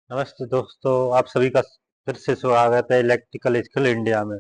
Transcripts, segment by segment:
नमस्ते दोस्तों, आप सभी का फिर से स्वागत है इलेक्ट्रिकल स्किल इंडिया में।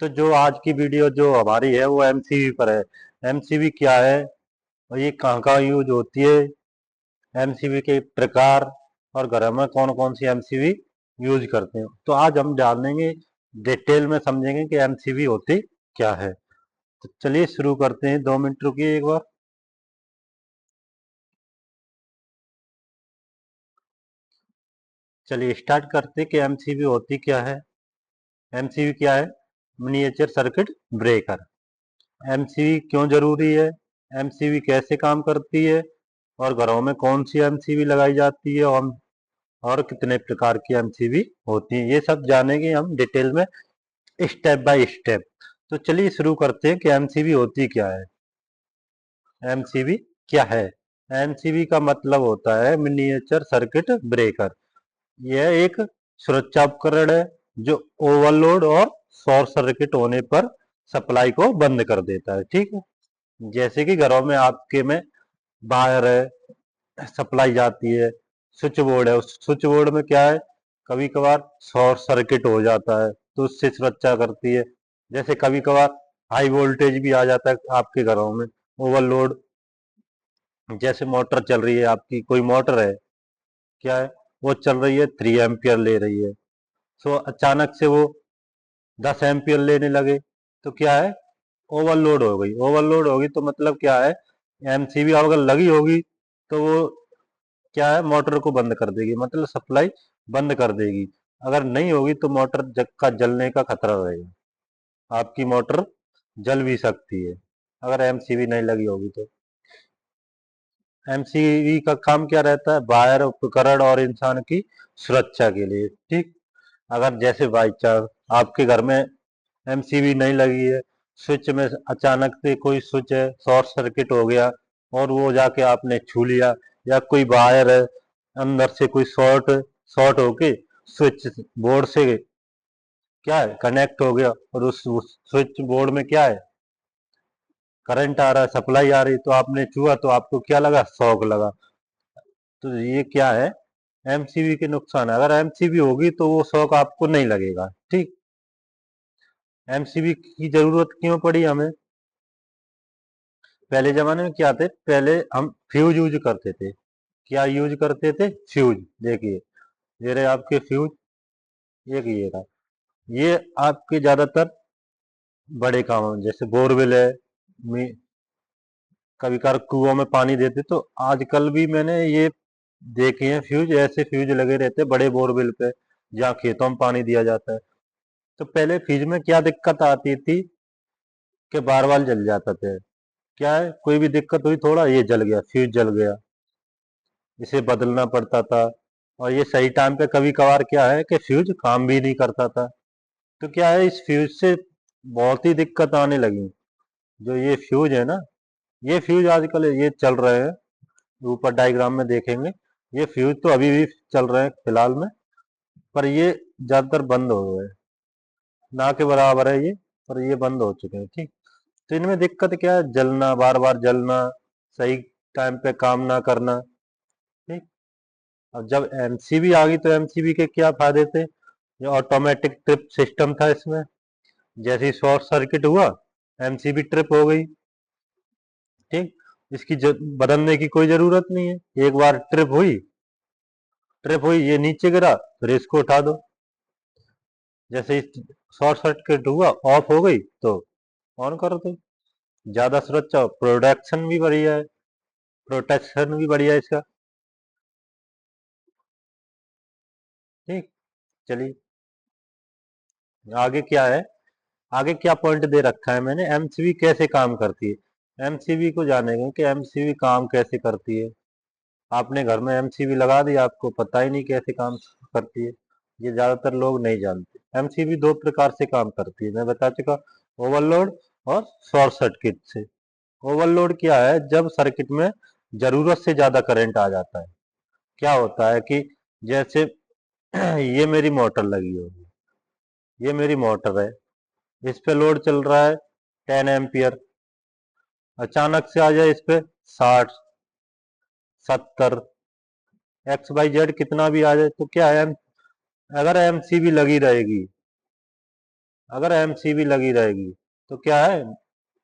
तो जो आज की वीडियो जो हमारी है वो एमसीवी पर है। एमसीवी क्या है और ये कहाँ कहाँ यूज होती है, एमसीवी के प्रकार और घर में कौन कौन सी एमसीवी यूज करते हैं। तो आज हम जानेंगे, डिटेल में समझेंगे कि एमसीवी होती क्या है। तो चलिए शुरू करते हैं। 2 मिनट रुकिए एक बार। चलिए स्टार्ट करते हैं कि एमसीवी होती क्या है। एमसीवी क्या है? Miniature circuit breaker. एमसीवी क्यों जरूरी है, एमसीवी कैसे काम करती है और घरों में कौन सी एमसीवी लगाई जाती है और कितने प्रकार की एमसीवी होती है, ये सब जानेंगे हम डिटेल में, स्टेप बाय स्टेप। तो चलिए शुरू करते हैं कि एमसीवी होती क्या है। एमसीवी क्या है? एमसीवी का मतलब होता है मिनिएचर सर्किट ब्रेकर। यह एक सुरक्षा उपकरण है जो ओवरलोड और शॉर्ट सर्किट होने पर सप्लाई को बंद कर देता है। ठीक है, जैसे कि घरों में आपके में वायर है, सप्लाई जाती है, स्विच बोर्ड है, उस स्विच बोर्ड में क्या है, कभी कभार शॉर्ट सर्किट हो जाता है तो उससे सुरक्षा करती है। जैसे कभी कभार हाई वोल्टेज भी आ जाता है आपके घरों में, ओवरलोड। जैसे मोटर चल रही है, आपकी कोई मोटर है, क्या है, वो चल रही है 3 एम्पियर ले रही है, सो अचानक से वो 10 एम्पियर लेने लगे तो क्या है, ओवरलोड हो गई। ओवरलोड होगी तो मतलब क्या है, एमसीबी अगर लगी होगी तो वो क्या है, मोटर को बंद कर देगी, मतलब सप्लाई बंद कर देगी। अगर नहीं होगी तो मोटर जग का जलने का खतरा रहेगा, आपकी मोटर जल भी सकती है अगर एमसीबी नहीं लगी होगी तो। एमसीबी का काम क्या रहता है, वायर उपकरण और इंसान की सुरक्षा के लिए। ठीक, अगर जैसे बाई चांस आपके घर में एमसीबी नहीं लगी है, स्विच में अचानक से कोई स्विच है शॉर्ट सर्किट हो गया और वो जाके आपने छू लिया, या कोई वायर है अंदर से कोई शॉर्ट शॉर्ट होके स्विच बोर्ड से क्या है कनेक्ट हो गया, और उस स्विच बोर्ड में क्या है, करंट आ रहा है, सप्लाई आ रही, तो आपने छुआ तो आपको क्या लगा, शॉक लगा। तो ये क्या है, एमसीबी के नुकसान है। अगर एमसीबी होगी तो वो शॉक आपको नहीं लगेगा। ठीक, एमसीबी की जरूरत क्यों पड़ी हमें? पहले जमाने में क्या थे, पहले हम फ्यूज यूज करते थे। क्या यूज करते थे? फ्यूज। देखिए, ये रहे आपके फ्यूज, एक ये रहा। ये आपके ज्यादातर बड़े काम हैं, जैसे बोरवेल है, कभी कभार कुओं में पानी देते, तो आजकल भी मैंने ये देखे हैं फ्यूज, ऐसे फ्यूज लगे रहते हैं बड़े बोरवेल पे जहाँ खेतों में पानी दिया जाता है। तो पहले फ्यूज में क्या दिक्कत आती थी कि बार बार जल जाता था। क्या है, कोई भी दिक्कत हुई थोड़ा, ये जल गया, फ्यूज जल गया, इसे बदलना पड़ता था। और ये सही टाइम पे कभी कभार क्या है कि फ्यूज काम भी नहीं करता था। तो क्या है, इस फ्यूज से बहुत ही दिक्कत आने लगी। जो ये फ्यूज है ना, ये फ्यूज आजकल ये चल रहे हैं, ऊपर डायग्राम में देखेंगे, ये फ्यूज तो अभी भी चल रहे हैं फिलहाल में, पर ये ज्यादातर बंद हो गए, ना के बराबर है ये, पर ये बंद हो चुके हैं। ठीक, तो इनमें दिक्कत क्या है, जलना, बार बार जलना, सही टाइम पे काम ना करना। ठीक, अब जब एमसीबी आ गई तो एमसीबी के क्या फायदे थे, ये ऑटोमेटिक ट्रिप सिस्टम था इसमें। जैसे ही शॉर्ट सर्किट हुआ, एमसीबी ट्रिप हो गई। ठीक, इसकी बदलने की कोई जरूरत नहीं है, एक बार ट्रिप हुई, ये नीचे गिरा, फिर इसको उठा दो। जैसे ही शॉर्ट सर्किट हुआ, ऑफ हो गई तो ऑन कर दो। ज्यादा सुरक्षा, प्रोडक्शन भी बढ़िया है, प्रोटेक्शन भी बढ़िया है इसका। ठीक, चलिए आगे क्या है, आगे क्या पॉइंट दे रखा है मैंने, एमसीबी कैसे काम करती है। एमसीबी को जानेंगे कि एमसीबी काम कैसे करती है। आपने घर में एमसीबी लगा दी, आपको पता ही नहीं कैसे काम करती है, ये ज्यादातर लोग नहीं जानते। एमसीबी दो प्रकार से काम करती है, मैं बता चुका, ओवरलोड और शॉर्ट सर्किट से। ओवरलोड क्या है, जब सर्किट में जरूरत से ज्यादा करंट आ जाता है। क्या होता है कि जैसे ये मेरी मोटर लगी होगी, ये मेरी मोटर है, इस पे लोड चल रहा है 10 एम्पियर, अचानक से आ जाए इस पे 60, 70, एक्स वाई जेड कितना भी आ जाए तो क्या है, अगर एमसीबी लगी रहेगी, अगर एमसीबी लगी रहेगी तो क्या है,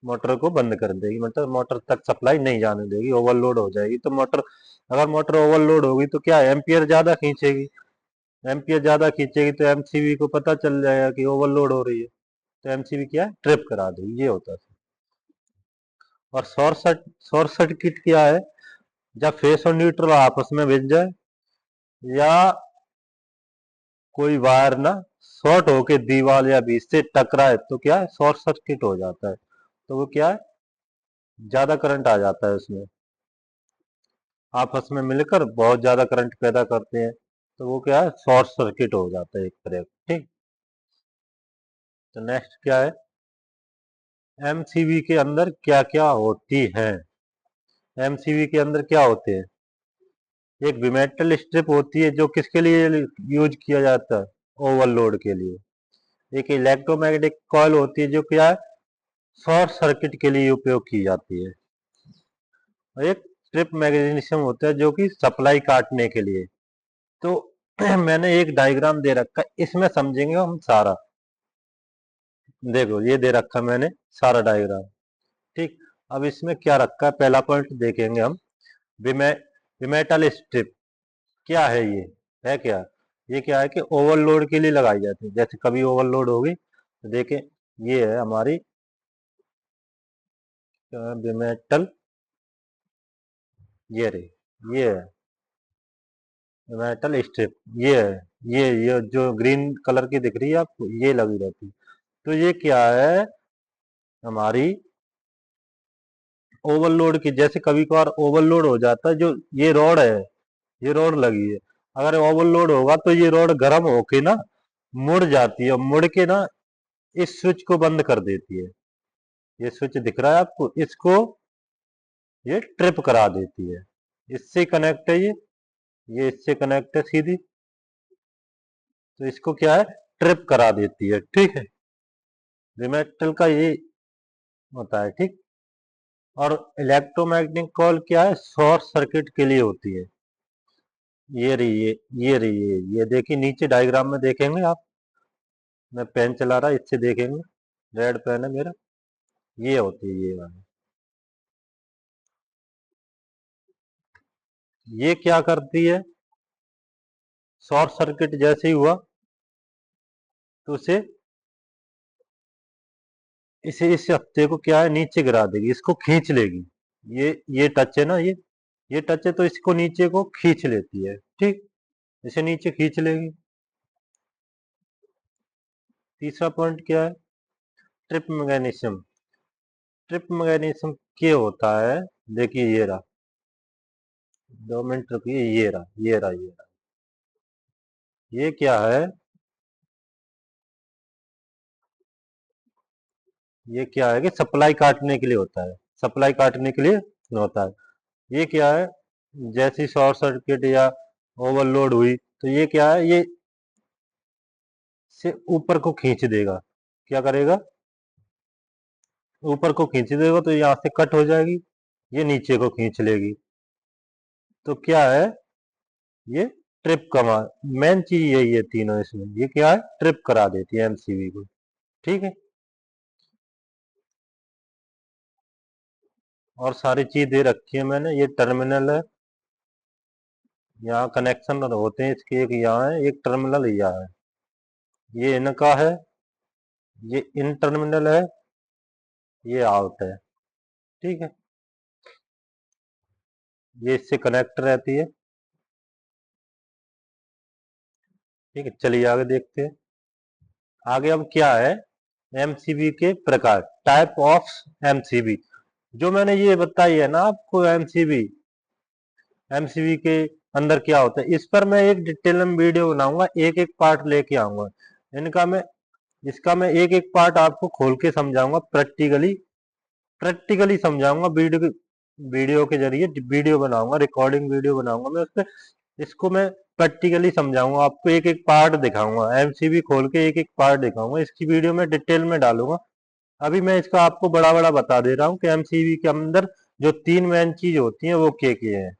मोटर को बंद कर देगी, मतलब मोटर तक सप्लाई नहीं जाने देगी, ओवरलोड हो जाएगी। तो मोटर, अगर मोटर ओवरलोड होगी तो क्या है, एम्पियर ज्यादा खींचेगी, एम्पियर ज्यादा खींचेगी तो एमसीबी को पता चल जाएगा कि ओवरलोड हो रही है, तो एमसीबी क्या है, ट्रिप करा देगी, ये होता है। और शॉर्ट सर्किट क्या है, जब फेस और न्यूट्रल आपस में भिड़ जाए, या कोई वायर ना शॉर्ट होके दीवार या बीच से टकराए तो क्या है, शॉर्ट सर्किट हो जाता है। तो वो क्या है, ज्यादा करंट आ जाता है उसमें, आपस में मिलकर बहुत ज्यादा करंट पैदा करते हैं, तो वो क्या है, शॉर्ट सर्किट हो जाता है एक तरह का। ठीक, तो नेक्स्ट क्या है, एमसीबी के अंदर क्या क्या होती है। एमसीबी के अंदर क्या होते हैं, एक बिमेटल स्ट्रिप होती है जो किसके लिए यूज किया जाता है, ओवरलोड के लिए। एक इलेक्ट्रोमैग्नेटिक कॉइल होती है जो क्या है, शॉर्ट सर्किट के लिए उपयोग की जाती है। और एक ट्रिप मैग्नीशियम होता है जो कि सप्लाई काटने के लिए। तो मैंने एक डायग्राम दे रखा है, इसमें समझेंगे हम सारा। देखो ये दे रखा है मैंने सारा डायग्राम। ठीक, अब इसमें क्या रखा है, पहला पॉइंट देखेंगे हम, विमे विमेटल स्ट्रिप क्या है, ये है क्या, ये क्या है कि ओवरलोड के लिए लगाई जाती है। जैसे कभी ओवरलोड होगी तो देखें, ये है हमारी विमेटल, ये रही, ये है विमेटल स्ट्रिप, ये है, ये जो ग्रीन कलर की दिख रही है आपको, ये लगी रहती है। तो ये क्या है, हमारी ओवरलोड की, जैसे कभी कभार ओवरलोड हो जाता है, जो ये रॉड है, ये रॉड लगी है, अगर ओवरलोड होगा तो ये रॉड गर्म होके ना मुड़ जाती है, और मुड़ के ना इस स्विच को बंद कर देती है। ये स्विच दिख रहा है आपको, इसको ये ट्रिप करा देती है, इससे कनेक्ट है ये इससे कनेक्ट है सीधी, तो इसको क्या है, ट्रिप करा देती है। ठीक है, रिमेटल का ये होता है। ठीक, और इलेक्ट्रोमैग्नेटिक कॉइल क्या है, शॉर्ट सर्किट के लिए होती है। ये रही, ये रही, ये देखिए नीचे डायग्राम में देखेंगे आप, मैं पेन चला रहा, इससे देखेंगे, रेड पेन है मेरा, ये होती है, ये वाली। ये क्या करती है, शॉर्ट सर्किट जैसे ही हुआ तो उसे, इसे इस हफ्ते को क्या है, नीचे गिरा देगी, इसको खींच लेगी। ये टच है ना, ये टच है तो इसको नीचे को खींच लेती है। ठीक, इसे नीचे खींच लेगी। तीसरा पॉइंट क्या है, ट्रिप मैग्नीशियम। ट्रिप मैग्नीशियम क्या होता है, देखिए ये रहा, 2 मिनट रुकिए, ये रहा, ये रहा, ये रहा, ये क्या है, ये क्या है कि सप्लाई काटने के लिए होता है, सप्लाई काटने के लिए होता है। ये क्या है, जैसी शॉर्ट सर्किट या ओवरलोड हुई तो ये क्या है, ये से ऊपर को खींच देगा, क्या करेगा, ऊपर को खींच देगा तो यहाँ से कट हो जाएगी, ये नीचे को खींच लेगी। तो क्या है, ये ट्रिप कमा, मेन चीज यही है तीनों इसमें, ये क्या है, ट्रिप करा देती है एमसीबी को। ठीक है, और सारी चीज दे रखी है मैंने, ये टर्मिनल है, यहाँ कनेक्शन होते हैं इसके, एक यहाँ है, एक टर्मिनल यहाँ है, ये इनका है, ये इन टर्मिनल है, ये आउट है। ठीक है, ये इससे कनेक्ट रहती है। ठीक है, चलिए आगे देखते हैं। आगे अब क्या है, एमसीबी के प्रकार, टाइप ऑफ एमसीबी, जो मैंने ये बताई है ना आपको, एमसीबी, एमसीबी के अंदर क्या होता है, इस पर मैं एक डिटेल में वीडियो बनाऊंगा, एक एक पार्ट लेके आऊंगा इनका मैं, इसका मैं एक एक पार्ट आपको खोल के समझाऊंगा, प्रैक्टिकली, प्रैक्टिकली समझाऊंगा, वीडियो के जरिए वीडियो बनाऊंगा, रिकॉर्डिंग वीडियो बनाऊंगा मैं उस पर, इसको मैं प्रैक्टिकली समझाऊंगा आपको, एक एक पार्ट दिखाऊंगा, एमसीबी खोल के एक एक पार्ट दिखाऊंगा, इसकी वीडियो में डिटेल में डालूंगा। अभी मैं इसका आपको बड़ा बड़ा बता दे रहा हूँ कि एमसीबी के अंदर जो तीन मेन चीज होती है वो क्या हैं।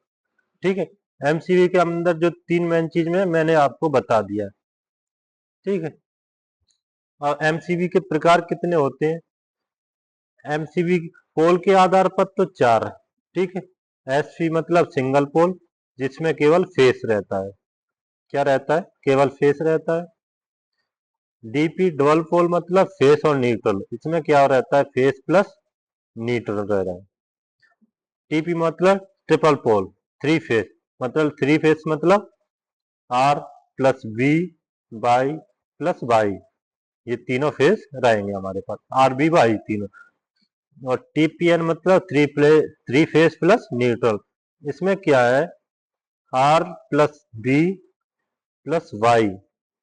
ठीक है, एमसीवी के अंदर जो 3 मेन चीज में मैंने आपको बता दिया, ठीक है। और एमसीवी के प्रकार कितने होते हैं? एमसीवी पोल के आधार पर तो 4 है, ठीक है। एसपी मतलब सिंगल पोल, जिसमें केवल फेस रहता है। क्या रहता है? केवल फेस रहता है। डीपी डबल पोल मतलब फेस और न्यूट्रल, इसमें क्या रहता है? फेस प्लस न्यूट्रल रह रहा है। टीपी मतलब ट्रिपल पोल, 3 फेस, मतलब 3 फेस मतलब R plus B Y plus Y, ये तीनों फेस रहेंगे हमारे पास, आर बी वाई तीनों। और टीपीएन मतलब 3 फेस प्लस न्यूट्रल, इसमें क्या है? R plus B plus Y,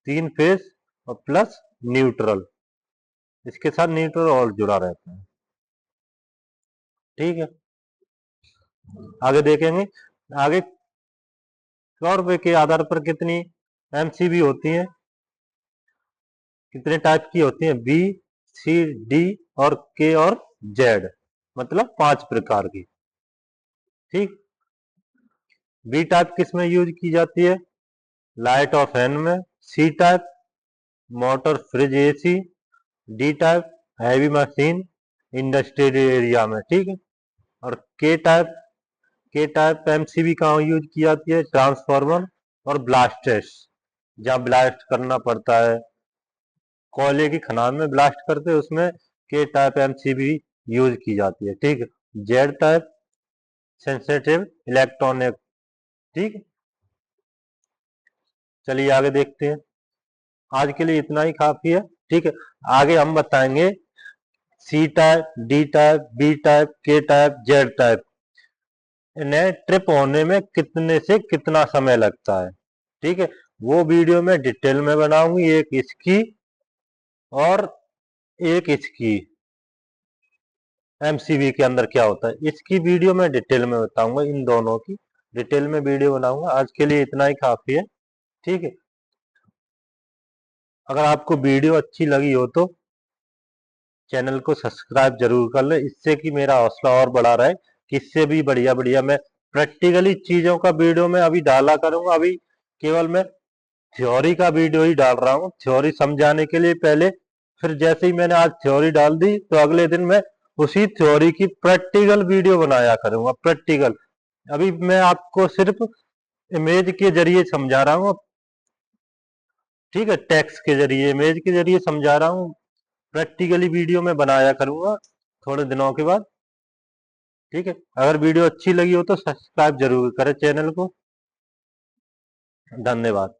3 phase और प्लस न्यूट्रल, इसके साथ न्यूट्रल और जुड़ा रहता है, ठीक है। आगे देखेंगे, आगे कर्व के आधार पर कितनी एमसीवी होती है, कितने टाइप की होती है? बी, सी, डी और के और जेड, मतलब 5 प्रकार की, ठीक। बी टाइप किस में यूज की जाती है? लाइट और फैन में। C type motor, fridge, AC. D type heavy machine, industrial area में, ठीक है। और के टाइप एमसीबी कहाँ यूज की जाती है? ट्रांसफार्मर और ब्लास्टर्स, जहाँ ब्लास्ट करना पड़ता है, कोयले की खदान में ब्लास्ट करते हैं, उसमें के टाइप एमसीबी यूज की जाती है, ठीक है। जेड टाइप सेंसिटिव इलेक्ट्रॉनिक, ठीक है। चलिए आगे देखते हैं, आज के लिए इतना ही काफी है, ठीक है। आगे हम बताएंगे C type, D type, B type, K type, Z type, इन्हें ट्रिप होने में कितने से कितना समय लगता है, ठीक है। वो वीडियो में डिटेल में बनाऊंगी, एक इसकी और एक इसकी, एमसीवी के अंदर क्या होता है, इसकी वीडियो में डिटेल में बताऊंगा, इन दोनों की डिटेल में वीडियो बनाऊंगा। आज के लिए इतना ही काफी है, ठीक है। अगर आपको वीडियो अच्छी लगी हो तो चैनल को सब्सक्राइब जरूर कर ले, इससे कि मेरा हौसला और बढ़ा रहे, कि इससे भी बढ़िया बढ़िया मैं प्रैक्टिकली चीजों का वीडियो में अभी डाला करूंगा। अभी केवल मैं थ्योरी का वीडियो ही डाल रहा हूँ, थ्योरी समझाने के लिए पहले, फिर जैसे ही मैंने आज थ्योरी डाल दी तो अगले दिन मैं उसी थ्योरी की प्रैक्टिकल वीडियो बनाया करूंगा, प्रैक्टिकल। अभी मैं आपको सिर्फ इमेज के जरिए समझा रहा हूँ, ठीक है, टेक्स्ट के जरिए, इमेज के जरिए समझा रहा हूँ, प्रैक्टिकली वीडियो में बनाया करूंगा थोड़े दिनों के बाद, ठीक है। अगर वीडियो अच्छी लगी हो तो सब्सक्राइब जरूर करें चैनल को। धन्यवाद।